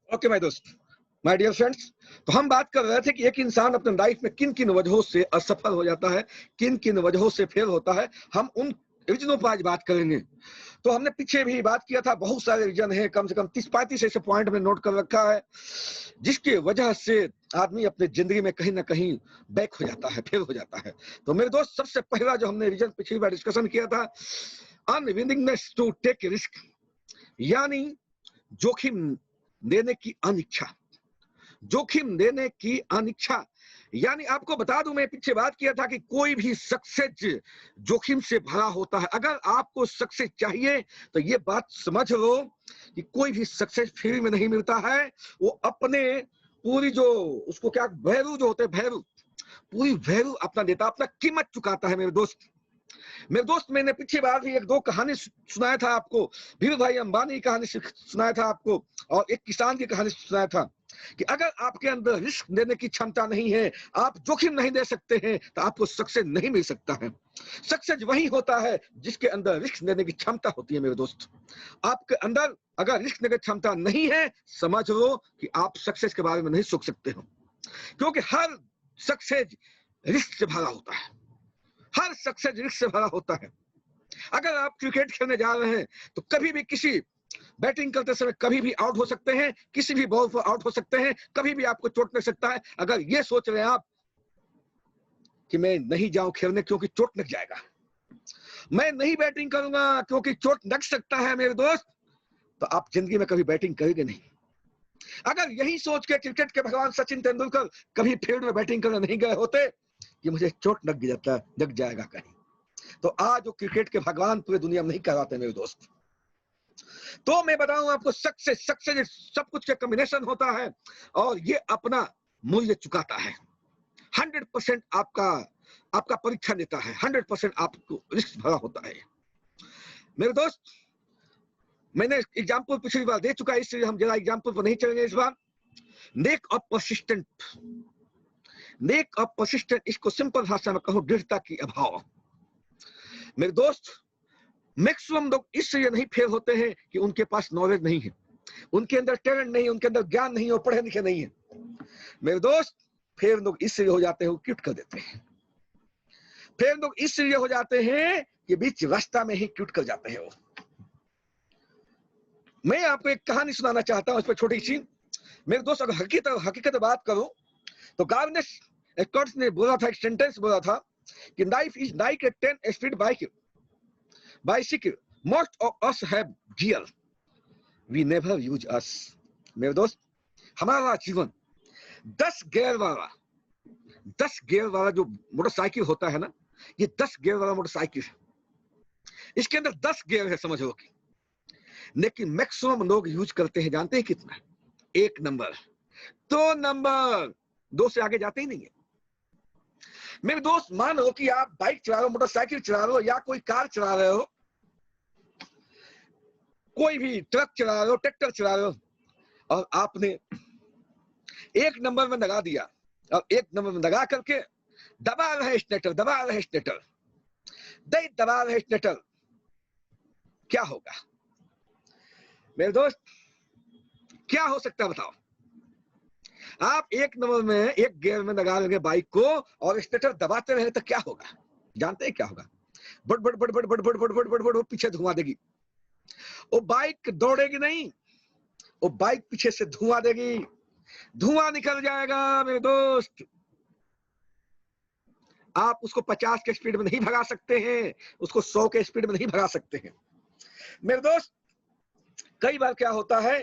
Okay my दोस्त, my dear friends. तो हम बात कर रहे थे कि एक इंसान अपने लाइफ में किन किन वजहों से असफल हो जाता है, किन किन वजहों से फेल होता है। हम उन रीजनों पर आज बात करेंगे। तो हमने पीछे भी बात किया था, बहुत सारे रीजन है, कम से कम 30-35 ऐसे पॉइंट में नोट कर रखा है जिसकी वजह से आदमी अपने जिंदगी में कहीं ना कहीं बैक हो जाता है, फेल हो जाता है। तो मेरे दोस्त, सबसे पहला जो हमने रीजन पिछली बार डिस्कशन किया था, अनविलिंगनेस टू टेक रिस्क, यानी जोखिम देने की अनिच्छा। जोखिम लेने की अनिच्छा, यानी आपको बता दूं, मैं पीछे बात किया था कि कोई भी सक्सेस जोखिम से भरा होता है। अगर आपको सक्सेस चाहिए तो ये बात समझ लो कि कोई भी सक्सेस फ्री में नहीं मिलता है। वो अपने पूरी जो उसको क्या वैल्यू जो होते हैं, वैल्यू, पूरी वैल्यू अपना देता, अपना कीमत चुकाता है। मेरे दोस्त, मैंने पिछली बार भी एक दो कहानी सुनाया था आपको। धीरू भाई अंबानी की कहानी सुनाया था आपको, और एक किसान की कहानी सुनाया था कि अगर आपके अंदर रिस्क लेने की क्षमता नहीं है, आप जोखिम नहीं दे सकते हैं, तो आपको सक्सेस नहीं मिल सकता है। सक्सेस वही होता है जिसके अंदर रिस्क लेने की क्षमता होती है। मेरे दोस्त, आपके अंदर अगर रिस्क लेने की क्षमता नहीं है, समझ लो कि आप सक्सेस के बारे में नहीं सोच सकते हो, क्योंकि हर सक्सेस रिस्क से भरा होता है। हर सक्सेस रिस्क से भरा होता है। अगर आप क्रिकेट खेलने जा रहे हैं तो कभी भी किसी बैटिंग करते समय कभी भी आउट हो सकते हैं, किसी भी बॉल पर आउट हो सकते हैं, कभी भी आपको चोट लग सकता है। अगर ये सोच रहे हैं आप कि मैं नहीं जाऊं खेलने क्योंकि चोट लग जाएगा, मैं नहीं बैटिंग करूंगा क्योंकि चोट लग सकता है, मेरे दोस्त, तो आप जिंदगी में कभी बैटिंग करेंगे नहीं। अगर यही सोच के क्रिकेट के भगवान सचिन तेंदुलकर कभी फील्ड में बैटिंग करने नहीं गए होते कि मुझे चोट लग जाएगा कहीं, तो आज वो क्रिकेट के भगवान पूरी दुनिया में नहीं कहलाते मेरे दोस्त। तो मैं बताऊं आपको, सक्सेस सब कुछ का कॉम्बिनेशन होता है, और ये अपना मूल्य चुकाता है। 100% आपका आपका परीक्षा लेता है, 100% आपको रिस्क भरा होता है। मेरे दोस्त, मैंने एग्जाम्पल पिछली बार दे चुका है, इसलिए हम जरा एग्जाम्पल पर नहीं चलेंगे इस बार। नेक और परसिस्टेंट, नेक और परसिस्टेंट, इसको सिंपल भाषा में कहूं, दृढ़ता की अभाव। मेरे दोस्त, मैक्सिमम लोग इसलिए नहीं फेल होते हैं कि उनके पास नॉलेज नहीं है, उनके अंदर टैलेंट नहीं है, उनके अंदर ज्ञान नहीं है, वो पढ़े लिखे नहीं है। मेरे दोस्त, फेल लोग इसलिए हो जाते हैं, वो क्विट कर देते हैं। फेल लोग इसलिए हो जाते हैं कि बीच रास्ता में ही क्विट कर जाते हैं वो। मैं आपको एक कहानी सुनाना चाहता हूं, इस पर छोटी सी। मेरे दोस्त, अगर हकीकत बात करो तो गार्नेस एक्कर्स ने बोला था, एक सेंटेंस बोला था कि life is like a 10 speed bicycle, most of us have gear, we never use us. मेरे दोस्त, हमारा जीवन 10 गियर वाला जो मोटरसाइकिल होता है ना, ये 10 गियर वाला मोटरसाइकिल है। इसके अंदर 10 गियर है, समझ लो कि, लेकिन मैक्सिमम लोग यूज करते हैं, जानते हैं कितना? 1 नंबर, 2 नंबर, 2 से आगे जाते ही नहीं है। मेरे दोस्त, मानो कि आप बाइक चला रहे हो, मोटरसाइकिल चला रहे हो, या कोई कार चला रहे हो, कोई भी ट्रक चला रहे हो, ट्रैक्टर चला रहे हो, और आपने 1 नंबर में लगा दिया, और 1 नंबर में लगा करके दबा रहे स्टेटर, दबा रहे स्टेटर, दबा रहे स्टेटर, क्या होगा? मेरे दोस्त, क्या हो सकता है बताओ? आप 1 नंबर में 1 गियर में लगा लेंगे बाइक को, और स्टेटर दबाते रहे तो क्या होगा? जानते हैं क्या होगा? बड़ बड़ बड़ बड़ बड़ बड़ बड़ बड़ बड़ बड़ पीछे धुआं देगी। वो बाइक दौड़ेगी नहीं, वो बाइक पीछे से धुआं देगी, धुआं निकल जाएगा। मेरे दोस्त, आप उसको 50 के स्पीड में नहीं भगा सकते हैं, उसको 100 के स्पीड में नहीं भगा सकते हैं। मेरे दोस्त, कई बार क्या होता है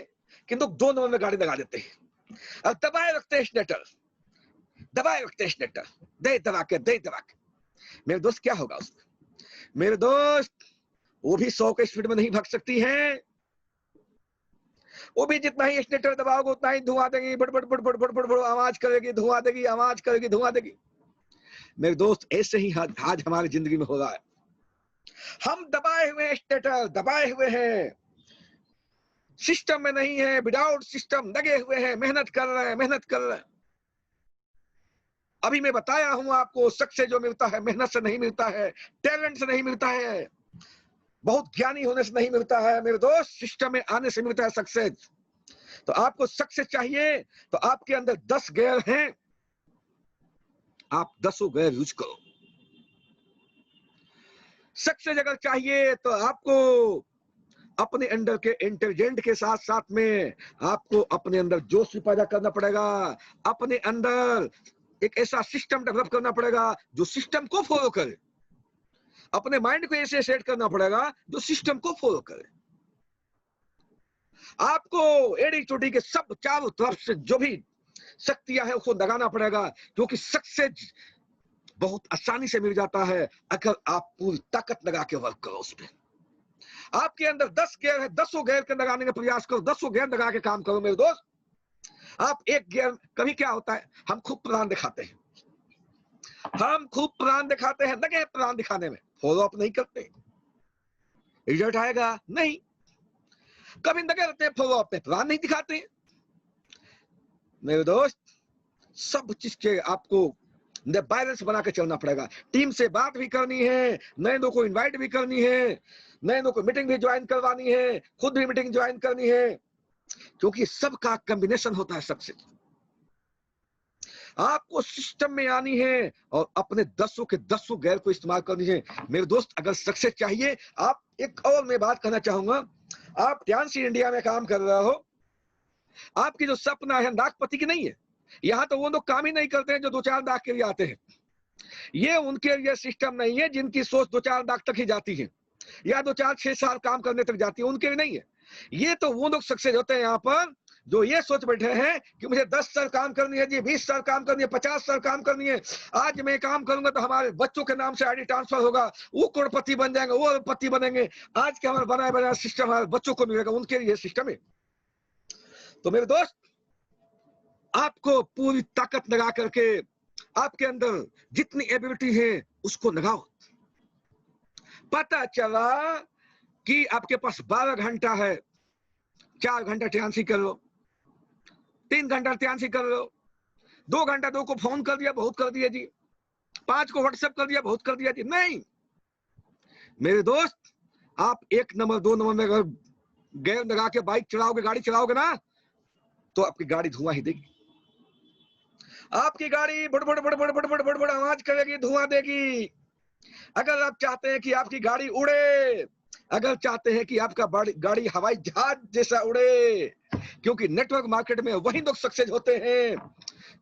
कि लोग 2 नंबर में गाड़ी लगा देते हैं, और दबाए रखते हैं स्टेटर, दबाए रखते हैं स्टेटर, दबा के। मेरे दोस्त, क्या होगा उसमें? मेरे दोस्त, वो भी 100 के स्पीड में नहीं भाग सकती है, वो भी जितना ही स्टेटर दबाओगे उतना ही धुआं देगी, बड़ बड़ बड़ बड़ बड़ बड़ बड़ आवाज करेगी, धुआं देगी, आवाज करेगी, धुआं देगी। मेरे दोस्त, ऐसे ही आज हमारी जिंदगी में हो रहा है। हम दबाए हुए हैं, स्टेटर दबाए हुए हैं, सिस्टम में नहीं है, विदाउट सिस्टम लगे हुए हैं, मेहनत कर रहे हैं, मेहनत कर रहे हैं। अभी मैं बताया हूं आपको, सक्सेस जो मिलता है मेहनत से नहीं मिलता है, टैलेंट से नहीं मिलता है, बहुत ज्ञानी होने से नहीं मिलता है मेरे दोस्त, सिस्टम में आने से मिलता है सक्सेस। तो आपको सक्सेस चाहिए तो आपके अंदर 10 गियर हैं, आप 10 गियर यूज करो। सक्सेस अगर चाहिए तो आपको अपने अंदर के इंटेलिजेंट के साथ साथ में आपको अपने अंदर जोश भी पैदा करना पड़ेगा। अपने अंदर एक ऐसा सिस्टम डेवलप करना पड़ेगा जो सिस्टम को फॉलो करे। अपने माइंड को ऐसे सेट करना पड़ेगा जो सिस्टम को फॉलो करे। आपको एड़ी चोटी के सब चारों तरफ से जो भी शक्तियां है उसको लगाना पड़ेगा, क्योंकि सक्सेस बहुत आसानी से मिल जाता है अगर आप पूरी ताकत लगा के वर्क करो। उसमें आपके अंदर 10 गियर है, 10 गियर के लगाने का प्रयास करो, 10 गियर लगा के काम करो मेरे दोस्त। आप एक गियर, कभी क्या होता है हम खूब प्लान दिखाते हैं, हम खूब प्लान दिखाते हैं, लगे प्लान दिखाने में, फॉलो अप नहीं करते, रिजल्ट आएगा नहीं। कभी लगे रहते हैं फॉलो अप में, प्लान नहीं दिखाते। मेरे दोस्त सब चीज के आपको बैलेंस बना के चलना पड़ेगा। टीम से बात भी करनी है, नए लोगों को इनवाइट भी करनी है, नए लोगों को मीटिंग भी ज्वाइन करवानी है, खुद भी मीटिंग ज्वाइन करनी है, क्योंकि सबका कॉम्बिनेशन होता है सक्सेस। आपको सिस्टम में आनी है और अपने 10 के 10 गियर को इस्तेमाल करनी है मेरे दोस्त। अगर सक्सेस चाहिए, आप एक और मैं बात करना चाहूंगा, आप ध्यान से इंडिया में काम कर रहे हो, आपकी जो सपना है लाखपति की नहीं है। यहाँ तो वो लोग काम ही नहीं करते हैं जो 2-4 लाख के लिए आते हैं। ये उनके लिए सिस्टम नहीं है जिनकी सोच 2-4 लाख तक ही जाती है या 2-4-6 साल काम करने तक जाती है, उनके लिए नहीं है। ये तो वो लोग सक्सेस होते हैं यहाँ पर जो ये सोच बैठे हैं कि मुझे 10 साल काम करनी है जी, 20 साल काम करनी है, 50 साल काम करनी है। आज मैं काम करूंगा तो हमारे बच्चों के नाम से आईडी ट्रांसफर होगा, वो करोड़पति बन जाएंगे, वो अरबपति बनेंगे। आज के हमारे बनाए बनाए सिस्टम हमारे बच्चों को मिलेगा, उनके लिए सिस्टम है। तो मेरे दोस्त आपको पूरी ताकत लगा करके आपके अंदर जितनी एबिलिटी है उसको लगाओ। पता चला कि आपके पास 12 घंटा है, 4 घंटा ध्यान कर लो, 3 घंटा ध्यान कर लो, 2 घंटा 2 को फोन कर दिया, बहुत कर दिया जी, 5 को व्हाट्सएप कर दिया, बहुत कर दिया जी। नहीं मेरे दोस्त, आप 1 नंबर 2 नंबर में अगर गियर लगा के बाइक चलाओगे, गाड़ी चलाओगे ना, तो आपकी गाड़ी धुआं ही देगी। आपकी गाड़ी बड़बड़ बड़बड़ बड़बड़ बड़बड़ आवाज करेगी, धुआं देगी। अगर आप चाहते हैं कि आपकी गाड़ी उड़े, अगर चाहते हैं कि आपका गाड़ी हवाई जहाज जैसा उड़े, क्योंकि नेटवर्क मार्केट में वही लोग सक्सेस होते हैं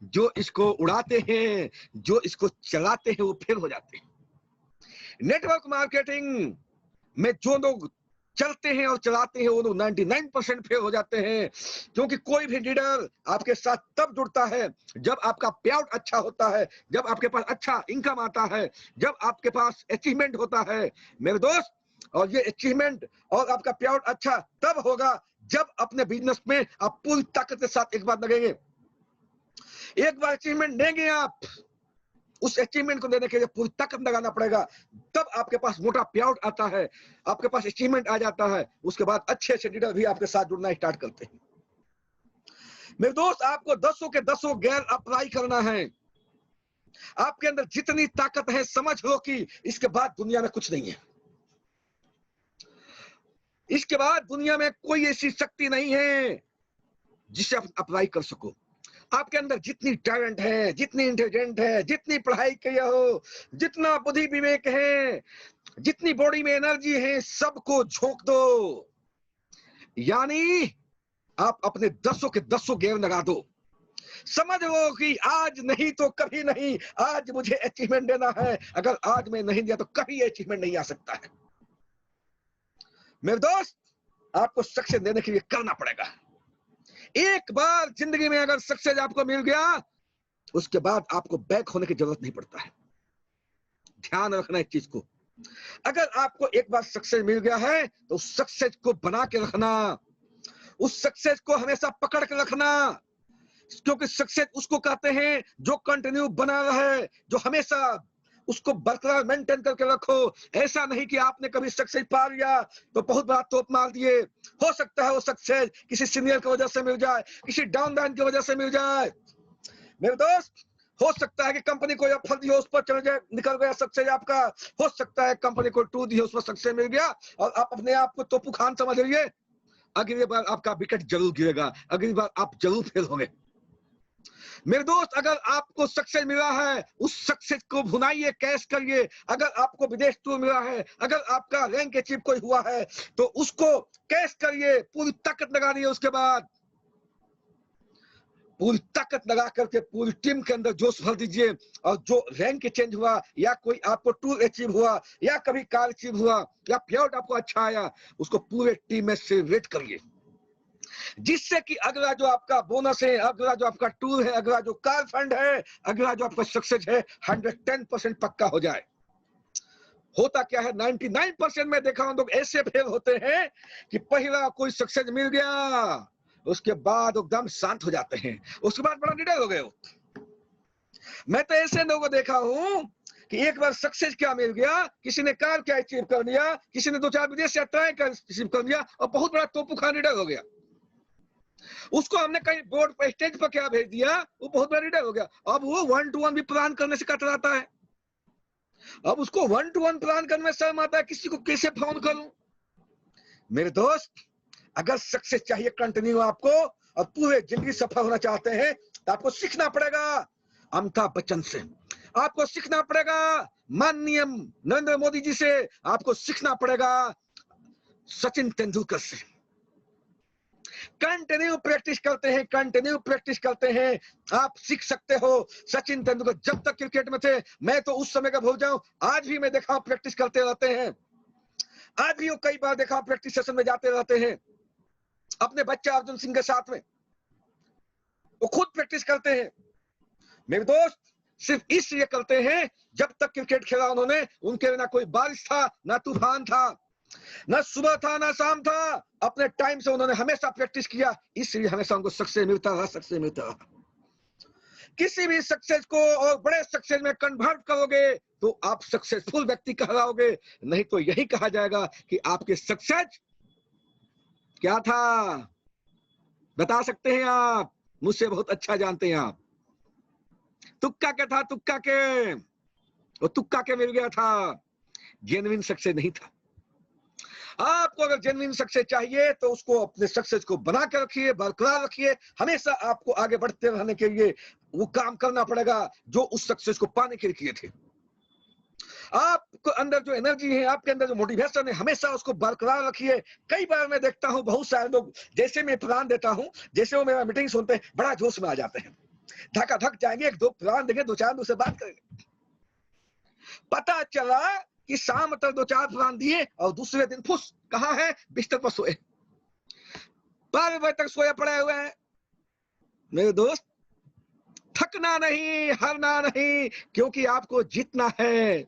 जो इसको उड़ाते हैं, जो इसको चलाते हैं वो फेल हो जाते हैं। नेटवर्क मार्केटिंग में जो लोग चलते हैं और चलाते हैं वो लोग 99% फेल हो जाते हैं, क्योंकि कोई भी लीडर आपके साथ तब जुड़ता है जब आपका पेआउट अच्छा होता है, जब आपके पास अच्छा इनकम आता है, जब आपके पास अचीवमेंट होता है मेरे दोस्त। और ये अचीवमेंट और आपका पेआउट अच्छा तब होगा जब अपने बिजनेस में आप पूरी ताकत के साथ एक बार लगेंगे। एक बार अचीवमेंट देंगे आप, उस अचीवमेंट को देने के लिए पूरी ताकत लगाना पड़ेगा, तब आपके पास मोटा पेआउट आता है, आपके पास अचीवमेंट आ जाता है। उसके बाद अच्छे अच्छे लीडर भी आपके साथ जुड़ना स्टार्ट करते हैं। मेरे दोस्त आपको 10 के 10 गियर अप्लाई करना है। आपके अंदर जितनी ताकत है समझ लो कि इसके बाद दुनिया में कुछ नहीं है। इसके बाद दुनिया में कोई ऐसी शक्ति नहीं है जिसे आप अप्लाई कर सको। आपके अंदर जितनी टैलेंट है, जितनी इंटेलिजेंट है, जितनी पढ़ाई किया हो, जितना बुद्धि विवेक है, जितनी बॉडी में एनर्जी है, सबको झोंक दो। यानी आप अपने 10 के 10 गियर लगा दो। समझ लो कि आज नहीं तो कभी नहीं, आज मुझे अचीवमेंट देना है। अगर आज मैं नहीं दिया तो कभी अचीवमेंट नहीं आ सकता है। मेरे दोस्त आपको सक्सेस देने के लिए करना पड़ेगा। एक बार जिंदगी में अगर सक्सेस आपको मिल गया, उसके बाद आपको बैक होने की जरूरत नहीं पड़ता है। ध्यान रखना इस चीज को। अगर आपको एक बार सक्सेस मिल गया है तो उस सक्सेस को बना के रखना, उस सक्सेस को हमेशा पकड़ के रखना, क्योंकि सक्सेस उसको कहते हैं जो कंटिन्यू बना रहे, जो हमेशा उसको बरकरार मेंटेन करके रखो। ऐसा नहीं कि आपने कभी सक्सेस पा लिया तो बहुत बड़ा तोप मार दिए। हो सकता है वो सक्सेस किसी सीनियर की वजह से मिल जाए, किसी डाउन लाइन की वजह से मिल जाए। मेरे दोस्त हो सकता है कि कंपनी को ऑफर दी हो, उस पर चले जाए, निकल गया सक्सेस आपका। हो सकता है कंपनी को टूर दी हो, उस पर सक्सेस मिल गया और आप अपने आप को तोपू खान समझ रहिए। अगली बार आपका विकेट जरूर गिरेगा, अगली बार आप जरूर फेल होंगे। मेरे दोस्त, अगर आपको सक्सेस मिला है, उस सक्सेस को भुनाइए, कैश करिए। अगर आपको विदेश टूर मिला है, अगर आपका रैंक अचीव कोई हुआ है, तो उसको कैश करिए, पूरी ताकत लगा दिए। उसके बाद पूरी ताकत लगा करके पूरी टीम के अंदर जोश भर दीजिए। और जो रैंक चेंज हुआ, या कोई आपको टूर अचीव हुआ, या कभी कार अचीव हुआ, या पेआउट आपको अच्छा आया, उसको पूरे टीम में सेलिब्रेट करिए, जिससे कि अगला जो आपका बोनस है, अगला जो आपका टूर है, अगला जो कार फंड है, अगला जो आपका सक्सेस है, 110% पक्का हो जाए। होता क्या है, 99% में देखा हूं लोग ऐसे फेल होते हैं कि पहला कोई सक्सेस मिल गया, उसके बाद एकदम शांत हो जाते हैं, उसके बाद बड़ा निडर हो गए हो। मैं तो ऐसे लोगों को देखा हूं कि एक बार सक्सेस क्या मिल गया, किसी ने कार क्या अचीव कर लिया, किसी ने 2-4 विदेश यात्राएं अचीव कर लिया और बहुत बड़ा तोपू खान निडर हो गया। उसको हमने कहीं बोर्ड पर स्टेज पर क्या भेज दिया, वो बहुत बड़ा लीडर हो गया। अब वो 1 to 1 भी प्लान करने से कतराता है। अब उसको 1 to 1 प्लान करने में शर्म आता है, किसी को कैसे फोन करूं। मेरे दोस्त, अगर सक्सेस चाहिए कंटिन्यू आपको और पूरे जिंदगी सफल होना चाहते हैं, तो आपको सीखना पड़ेगा अमिताभ बच्चन से, आपको सीखना पड़ेगा माननीय नरेंद्र मोदी जी से, आपको सीखना पड़ेगा सचिन तेंदुलकर से। कंटिन्यू प्रैक्टिस करते हैं, कंटिन्यू प्रैक्टिस करते हैं, आप सीख सकते हो। सचिन तेंदुलकर जब तक क्रिकेट में थे, मैं तो उस समय का भूल जाऊं, आज भी मैं देखा प्रैक्टिस करते रहते हैं। आज भी वो कई बार देखा प्रैक्टिस सेशन में जाते रहते हैं अपने बच्चे अर्जुन सिंह के साथ में, वो खुद प्रैक्टिस करते हैं। मेरे दोस्त, सिर्फ इसलिए करते हैं, जब तक क्रिकेट खेला उन्होंने, उनके बिना कोई बारिश था, ना तूफान था, ना सुबह था, ना शाम था, अपने टाइम से उन्होंने हमेशा प्रैक्टिस किया, इसलिए हमेशा उनको सक्सेस मिलता रहा, सक्सेस मिलता रहा। किसी भी सक्सेस को और बड़े सक्सेस में कन्वर्ट करोगे तो आप सक्सेसफुल व्यक्ति कहलाओगे, नहीं तो यही कहा जाएगा कि आपके सक्सेस क्या था। बता सकते हैं आप, मुझसे बहुत अच्छा जानते हैं आप। तुक्का के था, तुक्का के, वो तुक्का के मिल गया था, जेन्युइन सक्सेस नहीं था। आपको अगर जेन्युइन सक्सेस चाहिए तो उसको, अपने सक्सेस को बना के रखिए, बरकरार रखिए। हमेशा आपको आगे बढ़ते रहने के लिए वो काम करना पड़ेगा जो उस सक्सेस को पाने के लिए किए थे। आपको अंदर जो एनर्जी है, आपके अंदर जो मोटिवेशन है, हमेशा उसको बरकरार रखिए। कई बार मैं देखता हूं बहुत सारे लोग, जैसे मैं प्लान देता हूं, जैसे वो मेरा मीटिंग सुनते हैं, बड़ा जोश में आ जाते हैं, धका धक जाएंगे, 1-2 प्लान देंगे, 2-4 लोग से बात करेंगे। पता चला कि शाम तक 2-4 प्लान दिए और दूसरे दिन फुस, कहां है, बिस्तर पर सोए, 12 बजे तक सोया पड़े हुए हैं। मेरे दोस्त, थकना नहीं, हारना नहीं, क्योंकि आपको जीतना है।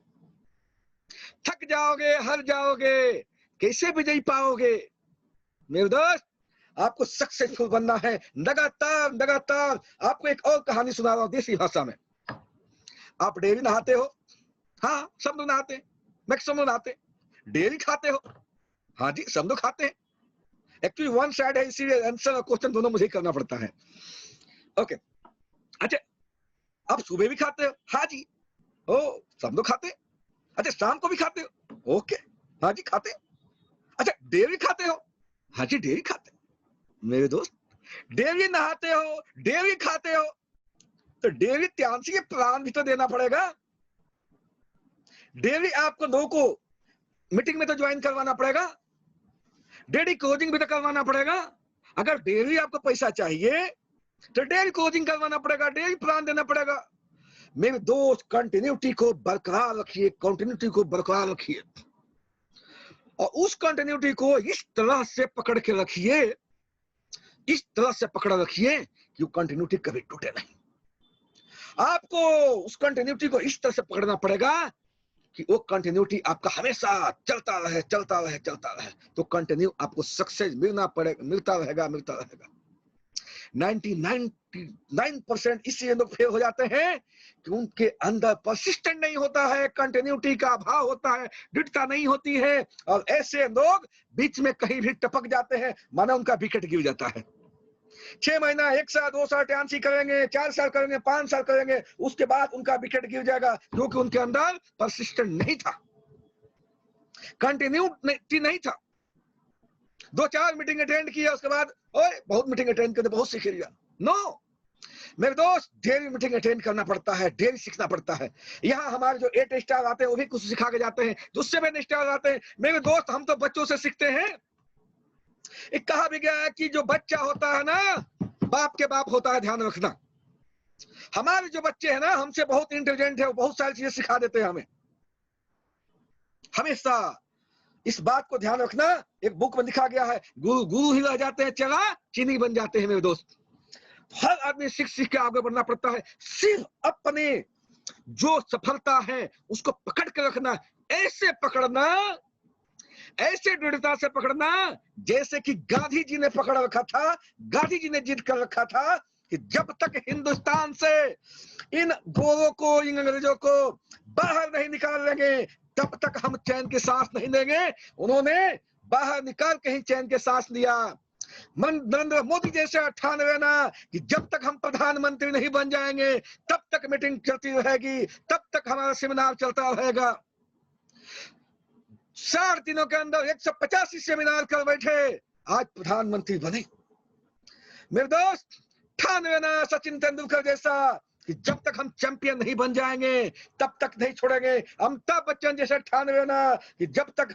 थक जाओगे, हार जाओगे, कैसे विजयी पाओगे। मेरे दोस्त, आपको सक्सेसफुल बनना है, लगातार लगातार। आपको एक और कहानी सुना रहा हूं देसी भाषा में। आप डेयरी नहाते हो, हाँ सब लोग नहाते हैं, मैक्सिमम लोग नहाते हैं। डेयरी खाते हो, हाँ जी सब लोग खाते हैं। एक्चुअली वन साइड है, इसीलिए आंसर और क्वेश्चन दोनों मुझे करना पड़ता है। ओके, अच्छा, आप सुबह भी खाते हो, हाँ जी, ओ सब लोग खाते हैं। अच्छा, शाम को भी खाते हो, ओके, हाँ जी खाते हैं। अच्छा, डेयरी खाते हो, हाँ जी डेयरी खाते हैं। मेरे दोस्त, डेयरी नहाते हो, डेयरी खाते हो, तो डेयरी त्यांशी के प्लान भी तो देना पड़ेगा। डेयरी आपको लोगों को मीटिंग में तो ज्वाइन करवाना पड़ेगा, डेयरी क्लोजिंग भी तो करवाना पड़ेगा। अगर डेयरी आपको पैसा चाहिए तो डेयरी क्लोजिंग करवाना पड़ेगा, डेयरी प्लान देना पड़ेगा। मेरे दोस्त, कंटिन्यूटी को बरकरार रखिए, कंटिन्यूटी को बरकरार रखिए, और उस कंटिन्यूटी को इस तरह से पकड़ के रखिए, इस तरह से पकड़ रखिए कि वो कंटिन्यूटी कभी टूटे नहीं। आपको उस कंटिन्यूटी को इस तरह से पकड़ना पड़ेगा कि वो कंटिन्यूटी आपका हमेशा चलता रहे, चलता रहे, चलता रहे। तो कंटिन्यू आपको सक्सेस मिलना पड़ेगा, मिलता रहेगा, मिलता रहेगा। 99% इसलिए लोग फेल हो जाते हैं कि उनके अंदर परसिस्टेंट नहीं होता है, कंटिन्यूटी का अभाव होता है, दृढ़ता नहीं होती है, और ऐसे लोग बीच में कहीं भी टपक जाते हैं, मानो उनका विकेट गिर जाता है। 6 महीना, 1 साल, 2 साल टेंसी करेंगे, 4 साल करेंगे, 5 साल करेंगे, उसके बाद उनका विकेट गिर जाएगा, क्योंकि उनके अंदर परसिस्टेंट नहीं था, कंटिन्यूटी नहीं था। 2-4 मीटिंग अटेंड किया, उसके बाद ओए बहुत मीटिंग अटेंड करते बहुत सीख लिया। नो मेरे दोस्त, डेली मीटिंग अटेंड करना पड़ता है, डेली सीखना पड़ता है। यहाँ हमारे जो 8 स्टार आते हैं वो भी कुछ सिखा के जाते हैं, जो 7 स्टार आते हैं। मेरे दोस्त, हम तो बच्चों से सीखते हैं। एक कहा भी गया है कि जो बच्चा होता है ना, बाप के बाप होता है, ध्यान रखना। हमारे जो बच्चे हैं ना, हमसे बहुत इंटेलिजेंट है, वो बहुत सारी चीजें सिखा देते हैं हमें। हमेशा इस बात को ध्यान रखना। एक बुक में लिखा गया है, गुरु गुरु ही रह जाते हैं, चला चीनी बन जाते हैं। मेरे दोस्त, हर आदमी सीख सीख के आगे बढ़ना पड़ता है। सिर्फ अपने जो सफलता है उसको पकड़ के रखना, ऐसे पकड़ना, ऐसे दृढ़ता से पकड़ना जैसे कि गांधी जी ने पकड़ रखा था। गांधी जी ने जिद कर रखा था कि जब तक हिंदुस्तान से इन गोरों को, इन अंग्रेजों को बाहर नहीं निकाल लेंगे, तब तक हम चैन की सांस नहीं लेंगे। उन्होंने बाहर निकाल के ही चैन के सांस लिया। नरेंद्र मोदी जैसे 98 ना, कि जब तक हम प्रधानमंत्री नहीं बन जाएंगे तब तक मीटिंग चलती रहेगी, तब तक हमारा सेमिनार चलता रहेगा। 4 दिनों के अंदर 185 सेमिनार कर बैठे, आज प्रधानमंत्री बने। मेरे दोस्त, 98 ना, सचिन तेंदुलकर जैसा, कि जब तक हम चैंपियन नहीं बन जाएंगे तब तक नहीं छोड़ेंगे। अमिताभ बच्चन जैसे 98 ना, कि जब तक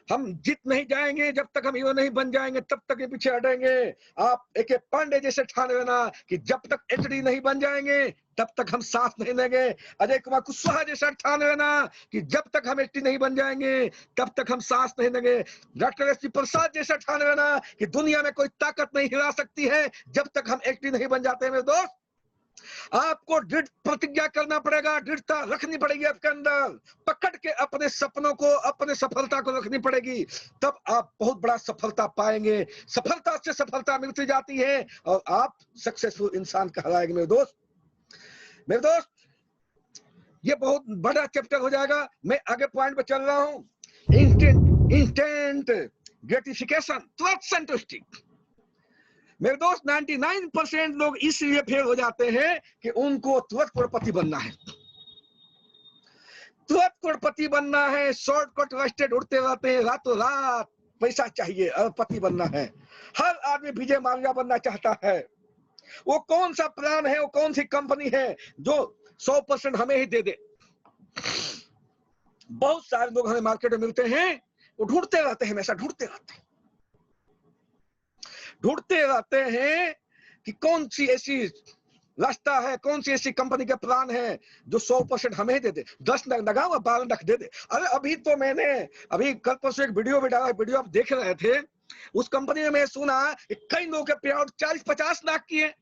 हम जीत नहीं जाएंगे, जब तक हम हीरो नहीं बन जाएंगे तब तक ये पीछे हटेंगे। आप AK पांडे जैसे ठान लेना कि जब तक HD नहीं बन जाएंगे तब तक हम साथ नहीं लेंगे। अजय कुमार कुशवाहा जैसा ठान लेना कि जब तक हम HD नहीं बन जाएंगे तब तक हम सांस नहीं लेंगे। डॉक्टर SP प्रसाद जैसा ठान लेना कि दुनिया में कोई ताकत नहीं हिला सकती है जब तक हम HD नहीं बन जाते। मेरे दोस्त, आपको दृढ़ प्रतिज्ञा करना पड़ेगा, दृढ़ता रखनी पड़ेगी आपके अंदर, पकड़ के अपने सपनों को, अपने सफलता को रखनी पड़ेगी, तब आप बहुत बड़ा सफलता पाएंगे। सफलता से सफलता मिलती जाती है और आप सक्सेसफुल इंसान कहलाएंगे। मेरे दोस्त, ये बहुत बड़ा चैप्टर हो जाएगा। मैं आगे पॉइंट पे चल रहा हूं। इंस्टेंट ग्रेटिफिकेशन, तुरंत संतुष्टि। मेरे दोस्त, 99% लोग इसलिए फेल हो जाते हैं कि उनको तुरंत करोड़पति बनना है, तुरंत करोड़पति बनना है। शॉर्टकट रास्ते ढूंढते रहते हैं, रातों रात पैसा चाहिए, अरबपति बनना है। हर आदमी विजय माल्या बनना चाहता है। वो कौन सा प्लान है, वो कौन सी कंपनी है जो 100% हमें ही दे दे। बहुत सारे लोग हमें मार्केट में मिलते हैं, वो ढूंढते रहते हैं, हमेशा ढूंढते रहते हैं कि कौन सी ऐसी रास्ता है, कौन सी ऐसी कंपनी का प्लान है जो 100% हमें दे दे, 10 लगा हुआ 12 लाख दे दे। अरे अभी तो मैंने कल परसों एक वीडियो भी डाला, वीडियो आप देख रहे थे। उस कंपनी में मैं सुना कि कई लोगों के पे आउट 40-50 लाख की है।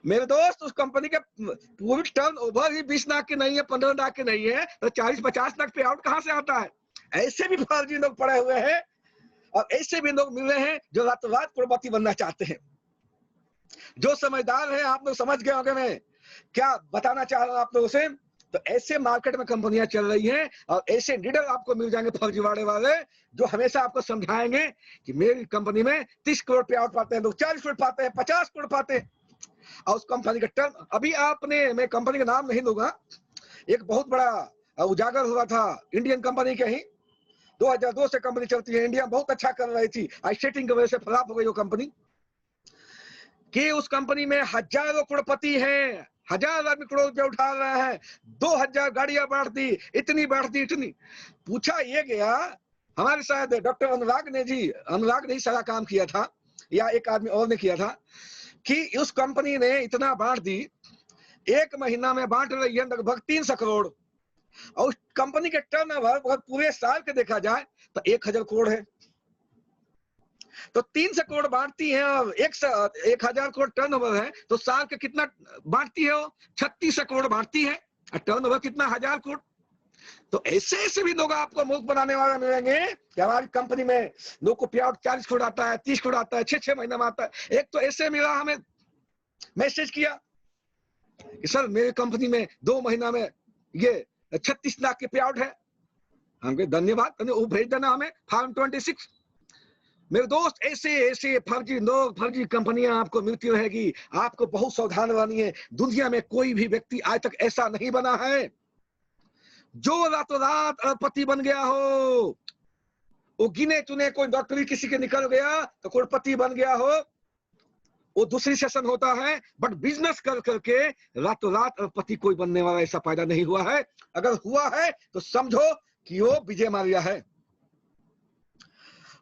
मेरे दोस्त, उस कंपनी के पूरी टर्न ओवर ही 20 लाख की नहीं है, 15 लाख की नहीं है, तो 40-50 लाख पे आउट कहां से आता है? ऐसे भी फर्जी लोग पड़े हुए हैं और ऐसे भी लोग मिल रहे हैं जो रातों रात करोड़पति बनना चाहते हैं। जो समझदार है, आप लोग समझ गए होंगे मैं क्या बताना चाह रहा हूं आप लोगों से। तो ऐसे मार्केट में कंपनियां चल रही हैं और ऐसे लीडर आपको मिल जाएंगे फर्जीवाड़े वाले, जो हमेशा आपको समझाएंगे कि मेरी कंपनी में 30 करोड़ पे आउट पाते हैं लोग, 40 करोड़ पाते हैं, 50 करोड़ पाते हैं। और उस कंपनी का टर्न, अभी आपने, मैं कंपनी का नाम नहीं लूंगा, एक बहुत बड़ा उजागर हुआ था इंडियन कंपनी के ही। 2002 से कंपनी चलती है, इंडिया बहुत अच्छा कर रही थी, आज सेटिंग की वजह से फ्लॉप हो गई वो कंपनी। कि उस कंपनी में हजारों करोड़पति हैं, 1000 आदमी करोड़ रुपया उठा रहे हैं, 2000 गाड़ियां बांट दी, इतनी बांट दी, इतनी। पूछा ये गया, हमारे शायद डॉक्टर अनुराग ने सारा काम किया था या एक आदमी और ने किया था, कि उस कंपनी ने इतना बांट दी, 1 महीना में बांट रही है लगभग 300 करोड़। और उस कंपनी के टर्नओवर पूरे साल के देखा जाए तो 1000 करोड़ है। तो 300 करोड़ बांटती है और 1000 करोड़ टर्नओवर है, तो साल के कितना बांटती है वो? 3600 करोड़ बांटती है और टर्नओवर कितना? 1000 करोड़। तो ऐसे ऐसे भी लोग आपको मूर्ख बनाने वाले मिलेंगे कि हमारी कंपनी में लोग को पे आउट 40 करोड़ आता है, 30 करोड़ आता है, 6 महीने में आता है। एक तो ऐसे मिला, हमें मैसेज किया कि सर मेरी कंपनी में 2 महीना में ये 36 लाख के पे आउट है। हम कहे धन्यवाद, वो भेज देना हमें फॉर्म 26। मेरे दोस्त, ऐसे ऐसे फर्जी लोग, फर्जी कंपनियां आपको मिलती रहेगी। आपको बहुत सावधान रहनी है। दुनिया में कोई भी व्यक्ति आज तक ऐसा नहीं बना है जो रातों रात अरबपति बन गया हो। वो गिने चुने कोई डॉक्टरी किसी के निकल गया तो करोड़पति बन गया हो, वो दूसरी सेशन होता है। बट बिजनेस कर करके रातों रात अरबपति कोई बनने वाला ऐसा पैदा नहीं हुआ है। अगर हुआ है तो समझो कि वो विजय माल्या है।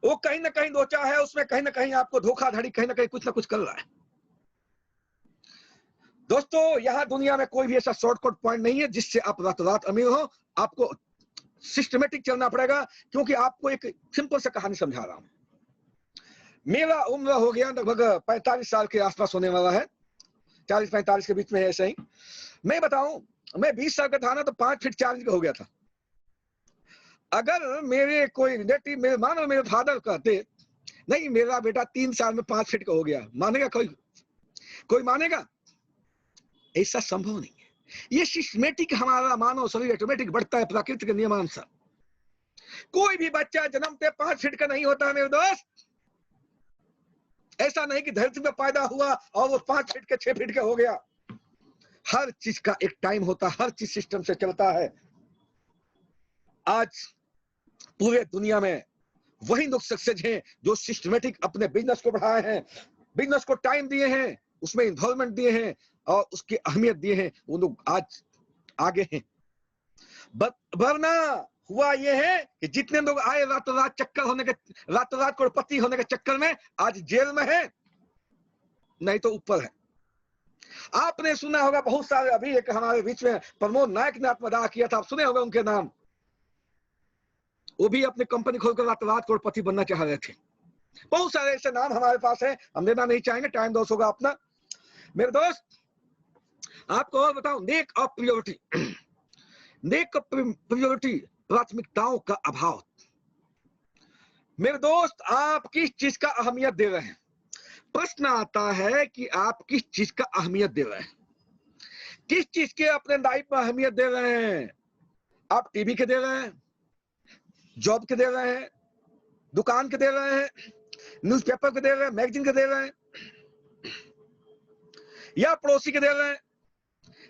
वो कहीं ना कहीं लोचा है, उसमें कहीं ना कहीं आपको धोखाधड़ी, कहीं ना कहीं कुछ ना कुछ कर रहा है। दोस्तों, यहां दुनिया में कोई भी ऐसा शॉर्टकट पॉइंट नहीं है जिससे आप रातों रात अमीर हो। आपको सिस्टमेटिक चलना पड़ेगा, क्योंकि आपको एक सिंपल सा कहानी समझा रहा हूं। मेरा उम्र हो गया लगभग 45 साल के आसपास होने वाला है, 40-45 के बीच में है ऐसे ही। मैं बताऊं, मैं 20 साल का था ना तो 5 फीट 4 इंच का हो गया था। अगर मेरे कोई रिलेटिव, मेरे मानो मेरे फादर कहते नहीं मेरा बेटा 3 साल में 5 फीट का हो गया, मानेगा कोई? कोई मानेगा? ऐसा संभव नहीं है। ये सिस्टमेटिक हमारा मानव शरीर ऑटोमेटिक बढ़ता है प्रकृति के नियमानुसार। कोई भी बच्चा जन्मते 5 फीट का नहीं होता है मेरे दोस्त। ऐसा नहीं कि धरती में पैदा हुआ और वो 5 फीट के 6 फीट का हो गया। हर चीज का एक टाइम होता है, हर चीज सिस्टम से चलता है। आज पूरे दुनिया में वही लोग सक्सेस हैं जो सिस्टमेटिक अपने बिजनेस को बढ़ाए हैं, बिजनेस को टाइम दिए हैं, उसमें इन्वॉल्वमेंट दिए हैं और उसकी अहमियत दिए हैं। वो लोग आज आगे हैं। वरना हुआ ये है कि जितने लोग आए रातों रात चक्कर होने के, रातों रात करोड़पति होने के चक्कर में आज जेल में है, नहीं तो ऊपर है। आपने सुना होगा बहुत सारे, अभी एक हमारे बीच में प्रमोद नायक ने आत्मदाह किया था, आप सुने होंगे उनके नाम। वो भी अपनी कंपनी खोलकर रातों रात करोड़पति बनना चाह रहे थे। बहुत सारे ऐसे नाम हमारे पास है, हम लेना नहीं चाहेंगे, टाइम लॉस होगा अपना। मेरे दोस्त, आपको और बताऊं, neck of priority, neck of priority, प्राथमिकताओं का अभाव। मेरे दोस्त, आप किस चीज का अहमियत दे रहे हैं? प्रश्न आता है कि आप किस चीज का अहमियत दे रहे हैं, किस चीज के अपने लाइफ में अहमियत दे रहे हैं? आप टीवी के दे रहे हैं, जॉब के दे रहे हैं, दुकान के दे रहे हैं, न्यूज़पेपर के दे रहे हैं, मैगजीन के दे रहे हैं, या पड़ोसी के दे रहे हैं,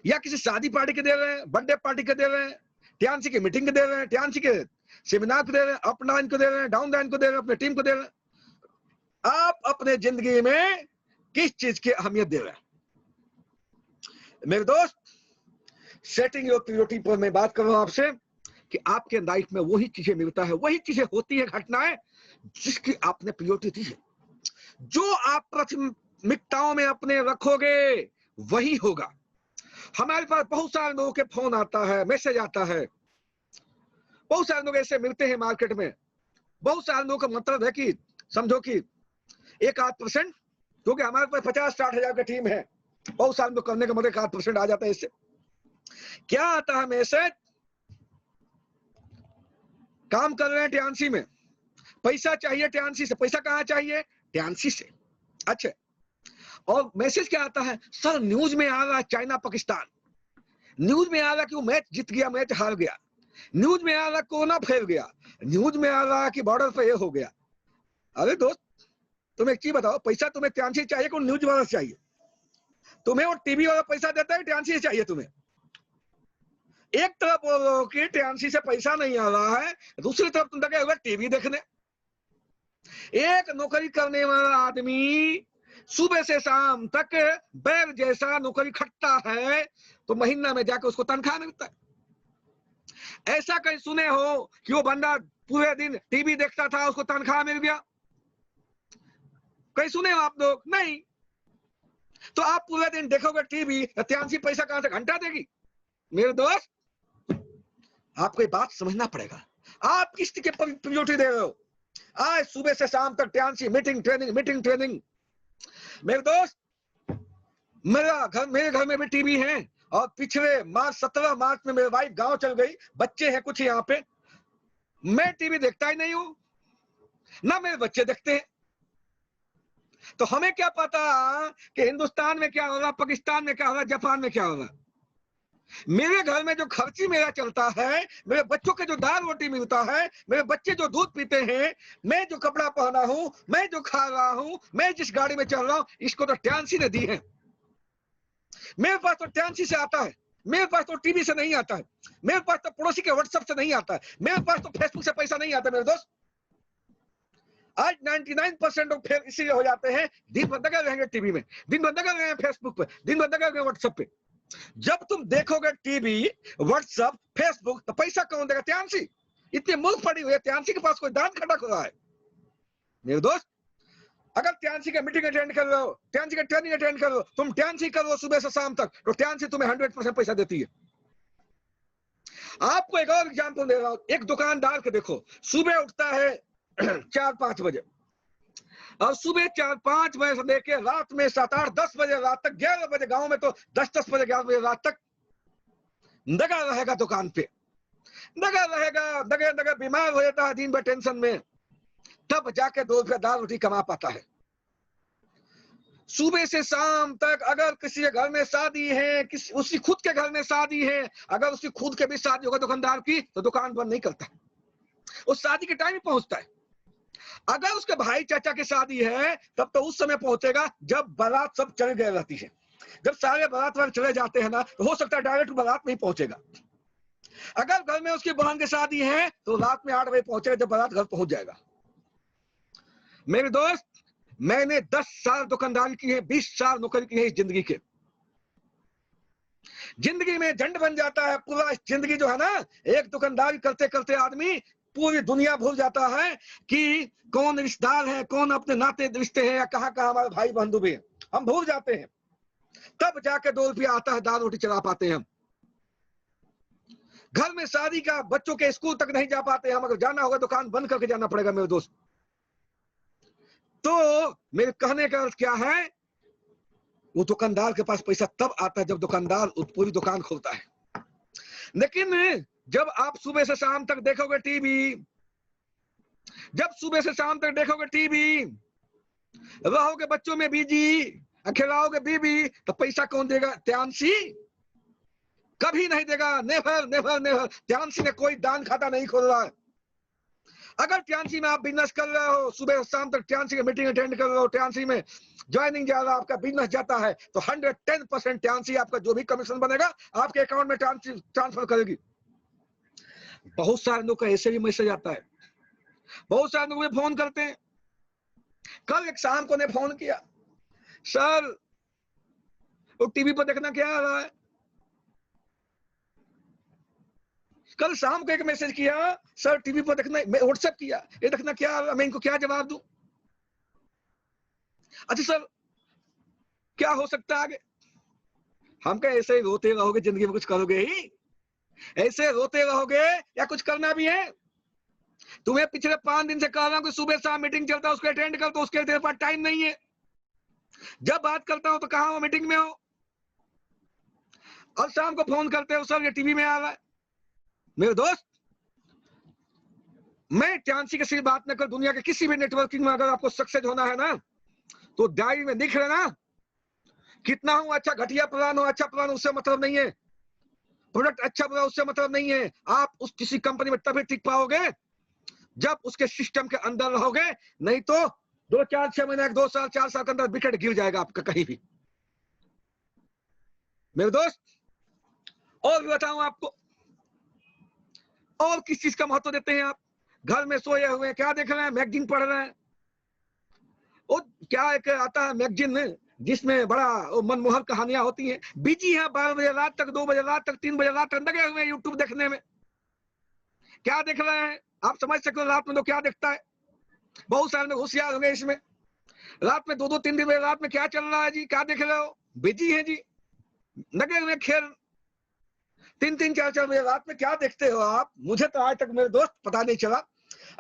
या किसी शादी पार्टी के दे रहे हैं, बर्थडे पार्टी के दे रहे हैं, टीएनसी की मीटिंग के दे रहे हैं, टीएनसी के सेमिनार को दे रहे हैं, अप डाउन को दे रहे हैं, डाउन डाउन को दे रहे हैं, अपने टीम को दे रहे हैं? आप अपने जिंदगी में किस चीज की अहमियत दे रहे हैं? मेरे दोस्त, सेटिंग योर प्रायोरिटी पर मैं बात कर रहा हूं आपसे कि आपके लाइफ में वही चीजें मिलता है, वही चीजें होती है, घटनाएं जिसकी आपने प्रायोरिटी दी है। जो आप प्राथमिकताओं में अपने रखोगे वही होगा। हमारे पास बहुत सारे लोगों के फोन आता है, मैसेज आता है, बहुत सारे लोग ऐसे मिलते हैं मार्केट में। बहुत सारे लोगों का मतलब है कि समझो कि 1-8%, क्योंकि हमारे पास 50-60 हजार की टीम है, बहुत सारे लोग करने का मतलब 1-8% आ जाता है। इससे क्या आता है मैसेज? काम कर रहे हैं टीएनसी में, पैसा चाहिए टीएनसी से। पैसा कहां चाहिए? टीएनसी से। अच्छा, और मैसेज क्या आता है? सर न्यूज में आ रहा है चाइना पाकिस्तान, न्यूज में आ रहा है कि वो मैच जीत गया, मैच हार गया, न्यूज में आ रहा कोरोना फैल गया, न्यूज में आ रहा कि बॉर्डर पे ये हो गया। अरे दोस्त, तुम एक चीज बताओ, पैसा तुम्हें टीएनसी चाहिए कि न्यूज वाला चाहिए? तुम्हें वो टीवी वाला पैसा देता है, टीएनसी चाहिए तुम्हें? एक तरफ बोलो कि टीएनसी से पैसा नहीं आ रहा है, दूसरी तरफ तुम लगे हुए टीवी देखने। एक नौकरी करने वाला आदमी सुबह से शाम तक बैल जैसा नौकरी खटता है तो महीना में जाकर उसको तनख्वाह मिलता है। ऐसा कहीं सुने हो कि वो बंदा पूरे दिन टीवी देखता था, उसको तनख्वाह मिल गया? कहीं सुने हो आप लोग? नहीं। तो आप पूरे दिन देखोगे टीवी, टीएनसी पैसा कहां से घंटा देगी? मेरे दोस्त, आपको ये बात समझना पड़ेगा, आप किस के प्रायोरिटी दे रहे हो? आज सुबह से शाम तक TNC meeting training, meeting training. मेरे दोस्त, मेरे घर में भी टीवी है, और पिछले मार्च 17 मार्च में मेरी वाइफ गांव चल गई, बच्चे हैं कुछ यहाँ पे, मैं टीवी देखता ही नहीं हूं, ना मेरे बच्चे देखते हैं। तो हमें क्या पता कि हिंदुस्तान में क्या हो रहा, पाकिस्तान में क्या हो रहा, जापान में क्या हो रहा? मेरे घर में जो खर्ची मेरा चलता है, मेरे बच्चों के जो दाल रोटी मिलता है, मेरे बच्चे जो दूध पीते हैं, मैं जो कपड़ा पहना हूं, मैं जो खा रहा हूं, मैं जिस गाड़ी में चल रहा हूं, इसको तो ट्यांसी ने दी है। मेरे पास तो ट्यांसी से आता है, मेरे पास तो टीवी से नहीं आता है, मेरे पास तो पड़ोसी के व्हाट्सएप से नहीं आता है, मेरे पास तो फेसबुक से पैसा नहीं आता। मेरे दोस्त, आज 99% लोग फेल इसीलिए हो जाते हैं, दिन भर लगे रहेंगे टीवी में, दिन भर लगे रहेंगे फेसबुक पे, दिन भर लगे रहेंगे व्हाट्सएप पे। जब तुम देखोगे टीवी, व्हाट्सएप, फेसबुक, तो पैसा कौन देगा? त्यांसी। इतनी मूर्ख पड़ी हुई है, त्यांसी के पास कोई दान खटक हो रहा है। मेरे दोस्त, अगर त्यांसी का मीटिंग अटेंड कर रहे हो, त्यांसी का ट्रेनिंग अटेंड कर रहे हो, तुम त्यांसी करो सुबह से शाम तक, तो त्यांसी तुम्हें 100% पैसा देती है। आपको एक और एग्जाम्पल दे रहा हूं, एक दुकानदार के देखो, सुबह उठता है 4-5 बजे, और सुबह 4-5 बजे से लेके रात में 7-8-10 बजे, रात तक 11 बजे, गांव में तो 10-10 बजे 11 बजे रात तक लगा रहेगा दुकान पे, लगा रहेगा, लगे लगे बीमार हो जाता है दिन भर टेंशन में, तब जाके 2 रुपया दाल रोटी कमा पाता है। सुबह से शाम तक अगर किसी के घर में शादी है, किसी उसकी खुद के घर में शादी है, अगर उसकी खुद के भी शादी होगा दुकानदार की, तो दुकान बंद नहीं करता, उस शादी के टाइम ही पहुंचता है। अगर उसके भाई चाचा की शादी है, तब तो उस समय पहुंचेगा जब बारात सब चले गए रहती है। जब सारे बारात वाले चले जाते हैं ना, तो हो सकता है डायरेक्ट बारात में ही पहुंचेगा। अगर घर में उसकी बहन की शादी है, तो रात में 8 बजे पहुंचेगा, जब बारात घर पहुंच जाएगा। मेरे दोस्त, मैंने 10 साल दुकानदारी की है, 20 साल नौकरी की है इस जिंदगी के। जिंदगी में झंड बन जाता है पूरा जिंदगी जो है ना, एक दुकानदारी करते करते आदमी पूरी दुनिया भूल जाता है कि कौन रिश्तेदार है, कौन अपने नाते रिश्ते हैं, या कहाँ कहाँ हमारे भाई बंधु भी हैं, हम भूल जाते हैं। तब जाके 2 रुपया आता है, दाल रोटी चला पाते हैं हम। घर में शादी का, बच्चों के स्कूल तक नहीं जा पाते हम, अगर जाना होगा दुकान बंद करके जाना पड़ेगा मेरे दोस्त। तो मेरे कहने का अर्थ क्या है, वो दुकानदार के पास पैसा तब आता है जब दुकानदार पूरी दुकान खोलता है। लेकिन जब आप सुबह से शाम तक देखोगे टीवी, जब सुबह से शाम तक देखोगे टीवी, रहोगे बच्चों में बिजी, खिलाओगे बीबी, तो पैसा कौन देगा? त्यांसी कभी नहीं देगा, नेवर नेवर नेवर। त्यांसी ने कोई दान खाता नहीं खोल रहा है। अगर त्यांसी में आप बिजनेस कर रहे हो, सुबह शाम तक त्यांसी की मीटिंग अटेंड कर रहे हो, त्यांसी में ज्वाइनिंग जा रहा है, आपका बिजनेस जाता है, तो 110% त्यांसी आपका जो भी कमीशन बनेगा आपके अकाउंट में ट्रांसफर करेगी। बहुत सारे लोग का ऐसे भी मैसेज आता है, बहुत सारे लोग मुझे फोन करते हैं। कल एक शाम को ने फोन किया, सर वो टीवी पर देखना क्या आ रहा है। कल शाम को एक मैसेज किया, सर टीवी पर देखना, मैं व्हाट्सएप किया, ये देखना क्या आ रहा है, मैं इनको क्या जवाब दूं। अच्छा सर क्या हो सकता है आगे? हम क्या ऐसे ही रोते रहोगे, जिंदगी में कुछ करोगे ही? ऐसे रोते रहोगे या कुछ करना भी है? तुम्हें पिछले 5 दिन से कह रहा हूं कि सुबह शाम मीटिंग चलता है, उसको अटेंड कर, तो उसके लिए तेरे पास टाइम नहीं है। जब बात करता हूं तो कहां हो? मीटिंग में हो। और शाम को फोन करते हो, सर ये टीवी में आ रहा है। मेरे दोस्त, मैं त्यांसी की सिर्फ बात न कर, दुनिया के किसी भी नेटवर्किंग में अगर आपको सक्सेस होना है ना, तो डायरी में लिख लेना, कितना हूं अच्छा घटिया प्लान हो, अच्छा प्लान, उससे मतलब नहीं है। प्रोडक्ट अच्छा बुरा उससे मतलब नहीं है। आप उस किसी कंपनी में तभी टिक पाओगे जब उसके सिस्टम के अंदर रहोगे, नहीं तो 2-4-6 महीने, 2 साल 4 साल के अंदर विकेट गिर जाएगा आपका कहीं भी। मेरे दोस्त, और भी बताऊं आपको, और किस चीज का महत्व देते हैं आप? घर में सोए हुए क्या देख रहे हैं? मैगजीन पढ़ रहे हैं। वो क्या एक आता है मैगजीन जिसमें बड़ा मनमोहक कहानियां होती हैं। बिजी है 12 बजे रात तक, 2 बजे रात तक, 3 बजे रात तक लगे हुए हैं यूट्यूब देखने में। क्या देख रहे हैं आप? समझ सकते हो रात में तो क्या देखता है। बहुत सारे लोग होशियार होंगे इसमें। रात में 2-2, 3 बजे रात में क्या चल रहा है जी? क्या देख रहे हो? बिजी है जी, लगे हुए खेल। 3-3, 4-4 बजे रात में क्या देखते हो आप? मुझे तो आज तक मेरे दोस्त पता नहीं चला।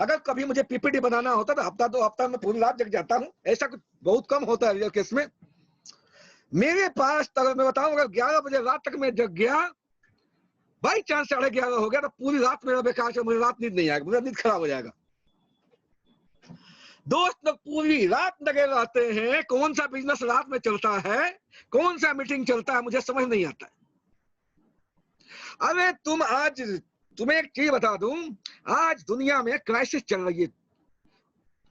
अगर कभी मुझे पीपीटी बनाना होता तो हफ्ता 2 हफ्ता में पूरी रात जग जाता हूँ। ऐसा कुछ बहुत कम होता है रियल केस में। मेरे पास अगर मैं बताऊं, अगर 11 बजे रात तक मैं जग गया, बाई चांस 11:30 हो गया, तो पूरी रात मेरा बेकार से, मुझे रात नींद नहीं आएगी, मुझे नींद खराब हो जाएगा। दोस्त लोग पूरी रात लगे रहते हैं। कौन सा बिजनेस रात में चलता है, कौन सा मीटिंग चलता है, मुझे समझ नहीं आता है। अरे तुम आज, तुम्हें एक चीज बता दूं, आज दुनिया में क्राइसिस चल रही है।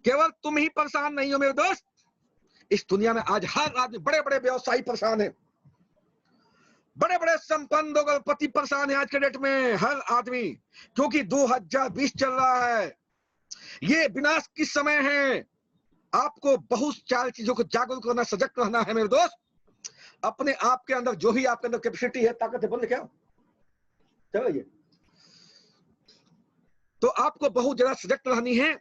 केवल तुम ही परेशान नहीं हो मेरे दोस्त, इस दुनिया में आज हर आदमी, बड़े बड़े व्यवसायी परेशान है, बड़े बड़े संपन्न लोगपति परेशान है आज के डेट में, हर आदमी, क्योंकि 2020 चल रहा है, ये विनाश की समय है। आपको बहुत सारी चीजों को जागरूक करना, सजग रहना है मेरे दोस्त। अपने आप के अंदर जो भी आपके अंदर कैपेसिटी है, ताकत है, बोल क्या चल रही है, तो आपको बहुत ज्यादा सजग रहनी है।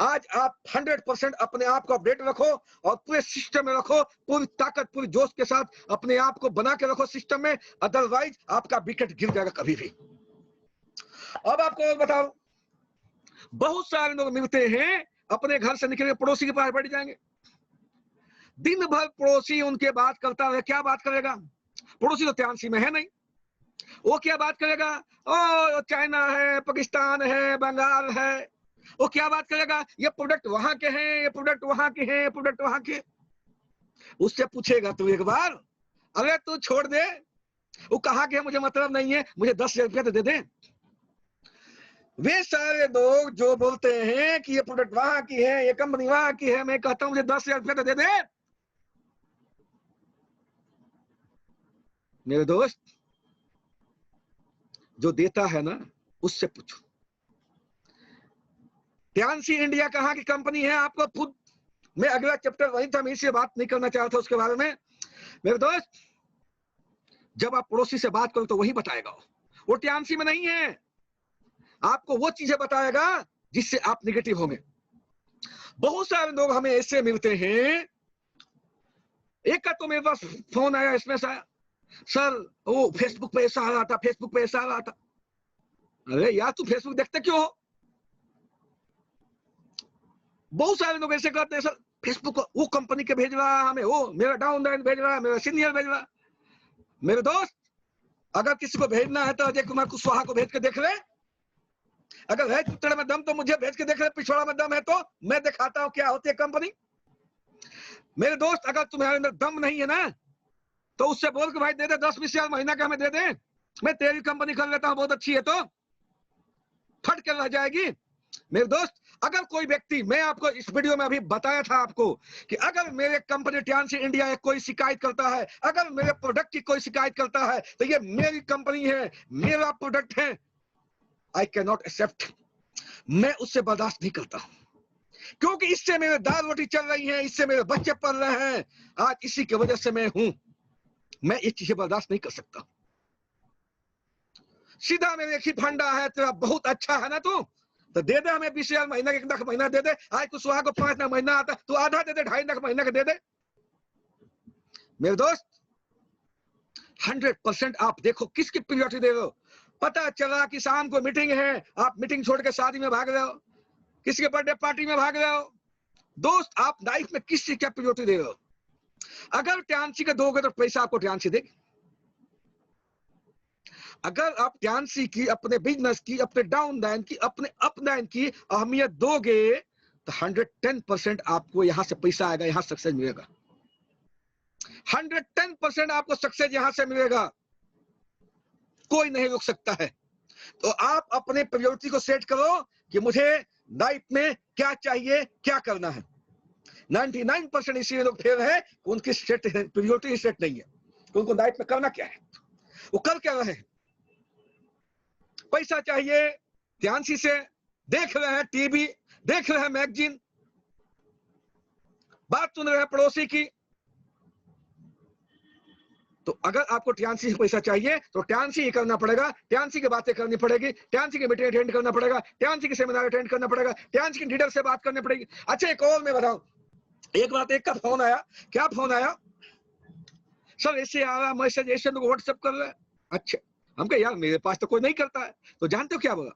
आज आप 100% अपने आप को अपडेट रखो और पूरे सिस्टम में रखो, पूरी ताकत, पूरी जोश के साथ अपने आप को बना के रखो सिस्टम में, अदरवाइज आपका विकेट गिर जाएगा कभी भी। अब आपको और बताओ, बहुत सारे लोग मिलते हैं, अपने घर से निकल के पड़ोसी के पास बैठ जाएंगे, दिन भर पड़ोसी उनके बात करता है। क्या बात करेगा? पड़ोसी तो त्यानसी में है नहीं, वो क्या बात करेगा? ओ चाइना है, पाकिस्तान है, बंगाल है, वो क्या बात करेगा? ये प्रोडक्ट वहां के हैं, ये प्रोडक्ट वहां के हैं, ये प्रोडक्ट वहां के। उससे पूछेगा तू एक बार, अरे तू छोड़ दे, वो कहा के मुझे मतलब नहीं है, मुझे 10,000 रुपया तो दे दे। वे सारे लोग जो बोलते हैं कि ये प्रोडक्ट वहां की है, ये कंपनी वहां की है, मैं कहता हूं मुझे 10,000 रुपया तो दे दे। मेरे दोस्त, जो देता है ना, उससे पूछो। त्यानसी इंडिया कहाँ की कंपनी है? आपको खुद, मैं अगला चैप्टर वही था, मैं इससे बात नहीं करना चाहता उसके बारे में। मेरे दोस्त, जब आप पड़ोसी से बात करो तो वही बताएगा, वो त्यानसी में नहीं है, आपको वो चीजें बताएगा जिससे आप निगेटिव होंगे। बहुत सारे लोग हमें ऐसे मिलते हैं, एक का तो मेरे पास फोन आया, इसमें सर वो फेसबुक पे ऐसा आ रहा था, फेसबुक पे ऐसा आ रहा था। अरे यार, तू फेसबुक देखते क्यों हो? बहुत सारे लोग ऐसे करते हैं, सर फेसबुक वो कंपनी के भेज रहा है हमें, वो मेरा डाउन लाइन भेज रहा है, मेरा सीनियर भेज रहा है। मेरे दोस्त, अगर किसी को भेजना है तो अजय कुमार कुशवाहा को भेज के देख ले, अगर है चुतड़े में दम तो मुझे भेज के देख ले, पिछवाड़ा में दम है तो मैं दिखाता हूं क्या होती है कंपनी। मेरे दोस्त, अगर तुम्हारे अंदर दम नहीं है ना, तो उससे बोल के भाई दे दे 10-20 हजार महीना का हमें दे दे, मैं तेरी कंपनी कर लेता हूं, बहुत अच्छी है, तो फट कर रह जाएगी। मेरे दोस्त, अगर कोई व्यक्ति, मैं आपको इस वीडियो में अभी बताया था आपको कि अगर मेरे कंपनी त्यानसी इंडिया एक कोई शिकायत करता है, अगर मेरे प्रोडक्ट की कोई शिकायत करता है, तो ये मेरी कंपनी है, मेरा प्रोडक्ट है, आई कैन नॉट एक्सेप्ट, मैं उससे बर्दाश्त नहीं करता, क्योंकि इससे मेरे दाल रोटी चल रही है, इससे मेरे बच्चे पढ़ रहे हैं, आज इसी की वजह से मैं हूं, मैं ये चीजें बर्दाश्त नहीं कर सकता। सीधा मेरे एक ही फंडा है, तेरा बहुत अच्छा है ना तू, तो दे दे हमें 20,000 महीना, 1 लाख महीना दे दे। आज कुशवाहा को 5 लाख महीना आता, तू आधा दे दे, 2.5 लाख महीना का दे दे। मेरे दोस्त, 100% आप देखो किसकी प्रियोरिटी दे रहे हो। पता चला कि शाम को मीटिंग है, आप मीटिंग छोड़ के शादी में भाग रहे हो, किसी के बर्थडे पार्टी में भाग रहे हो। दोस्त, आप लाइफ में किस चीज की प्रियोरिटी दे रहे हो? अगर त्यानसी के दोगे तो पैसा आपको त्यानसी देगी, अगर आप त्यानसी की, अपने बिजनेस की, अपने डाउन लाइन की, अपने अप लाइन की अहमियत दोगे, तो 110% आपको यहां से पैसा आएगा, यहां सक्सेस मिलेगा, 110% आपको सक्सेस यहां से मिलेगा, कोई नहीं रोक सकता है। तो आप अपने प्रायोरिटी को सेट करो कि मुझे लाइफ में क्या चाहिए, क्या करना है। 99% इसी लोग फेल है, उनकी सेट प्रायोरिटी सेट नहीं है, उनको लाइफ में करना क्या है, वो कर क्या रहे हैं। पैसा चाहिए, त्यानसी से देख रहे हैं टीवी, देख रहे हैं मैगजीन, बात सुन रहे हैं पड़ोसी की। तो अगर आपको त्यानसी से पैसा चाहिए तो त्यानसी ही करना पड़ेगा, त्यानसी की बातें करनी पड़ेगी, त्यानसी की मीटिंग अटेंड करना पड़ेगा, त्यानसी की सेमिनार अटेंड करना पड़ेगा, त्यानसी की लीडर से बात करनी पड़ेगी। अच्छा, एक और मैं बताऊं, एक बात, एक का फोन आया, क्या फोन आया, सर ऐसे आ रहा मैसेज, ऐसे लोग व्हाट्सएप कर रहे हैं। अच्छा, हम कहे यार मेरे पास तो कोई नहीं करता है, तो जानते हो क्या बोला,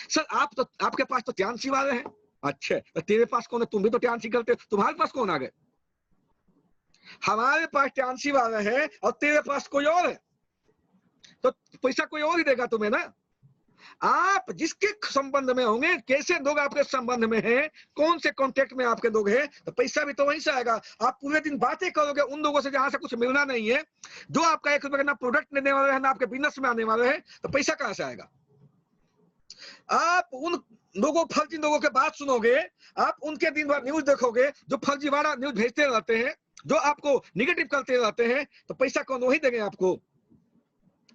सर आप तो, आपके पास तो त्यानसी वाले हैं। अच्छा, तो तेरे पास कौन है, तुम भी तो त्यानसी करते हो, तुम्हारे पास कौन आ गए? हमारे पास त्यानसी वाले हैं और तेरे पास कोई और है, तो पैसा कोई और ही देगा तुम्हें ना। आप जिसके संबंध में होंगे, कैसे लोग आपके संबंध में हैं, कौन से कॉन्टेक्ट में आपके लोग हैं, तो पैसा भी तो वहीं से आएगा। आप पूरे दिन बातें करोगे उन लोगों से जहां से कुछ मिलना नहीं है, जो आपका 1 रुपए का ना प्रोडक्ट देने वाले हैं ना आपके बिजनेस में आने वाले हैं, तो पैसा कहां से आएगा? आप उन लोगों, फर्जी लोगों के बात सुनोगे, आप उनके दिन भर न्यूज देखोगे, जो फर्जीवाड़ा न्यूज भेजते रहते हैं, जो आपको निगेटिव करते रहते हैं, तो पैसा कौन वही देंगे आपको?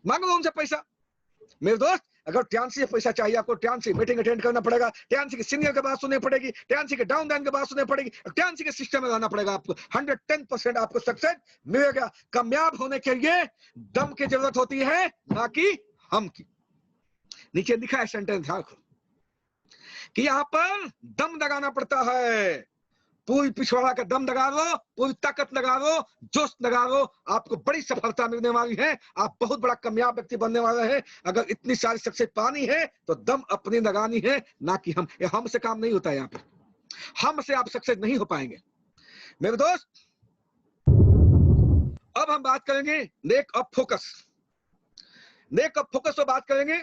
मांगो उनसे पैसा। मेरे दोस्त, अगर टियान्सी से पैसा चाहिए आपको, टियान्सी मीटिंग अटेंड करना पड़ेगा, टियान्सी के सीनियर की बात सुननी पड़ेगी, टियान्सी के डाउन की बात सुननी पड़ेगी, टियान्सी के सिस्टम में रहना पड़ेगा आपको। 110% आपको सक्सेस मिलेगा। कामयाब होने के लिए दम की जरूरत होती है, ना कि हम की। नीचे लिखा है सेंटेंस कि यहाँ पर दम लगाना पड़ता है। पूरी पिछवाड़ा का दम लगा लो, पूरी ताकत लगा लो, जोश लगा लो, आपको बड़ी सफलता मिलने वाली है। आप बहुत बड़ा कामयाब व्यक्ति बनने वाले हैं। अगर इतनी सारी सक्सेस पानी है तो दम अपनी लगानी है, ना कि हम। ये हमसे काम नहीं होता है। यहाँ पे हमसे आप सक्सेस नहीं हो पाएंगे। मेरे दोस्त, अब हम बात करेंगे lake of focus. Lake of focus पर बात करेंगे।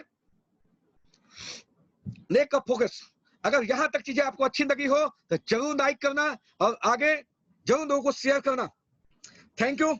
लेक ऑफ फोकस, अगर यहां तक चीजें आपको अच्छी लगी हो तो जरूर लाइक करना और आगे जरूर लोगों को शेयर करना। Thank you.